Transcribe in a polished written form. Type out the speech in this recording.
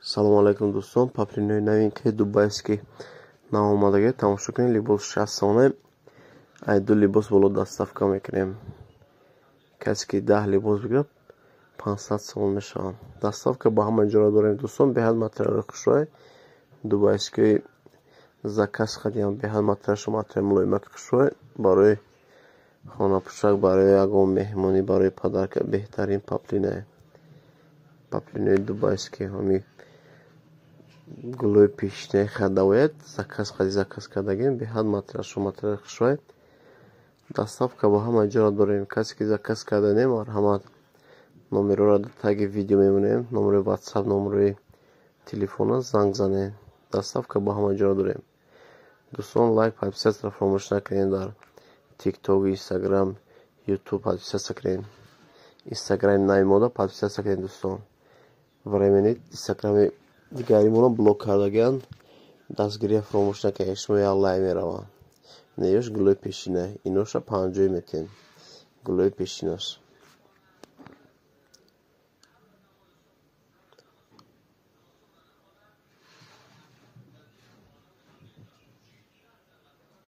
Салом алейкум дӯстон, паплинои новинкаи дубайский наомадаги тамошо кунед. Либос 60 сона. Ай ду либос боло доставка мекунем. Касе ки 10 либос бигирад 500 сом мешавад. Доставка ба ҳама ҷоро дорем дӯстон. Беҳад материали хушрой дубайский заказ кардем. Беҳад материалшо материали мулоимаки хушрой барои хонапӯшак, барои ягон меҳмонӣ, барои падарка беҳтарин паплинои дубайский ҳами гулӯи пешинаи хадавоят заказ кардагем. Беҳад материалшо материали хушрой. Доставка ба ҳама ҷоро дорем. Касе ки заказ карданем, марҳамат номероро дар таги видео мемонем. Номерои WhatsApp, номерои телефона занг занед. Доставка ба ҳама ҷоро дорем. Дӯстон, лайк, подписатсияро фаромӯш накунед. Дар TikTok, Instagram, YouTube подписатсия кунед. Instagram нави мода подписатсия кунед дӯстон. Временит Instagram дигаримона блок кардагиянд. Дастгирия фаромӯш накунед. Шумо як лайк меравад. Неёш гулӯи пешина. Иноша 50 метем. Гулӯи пешинаш.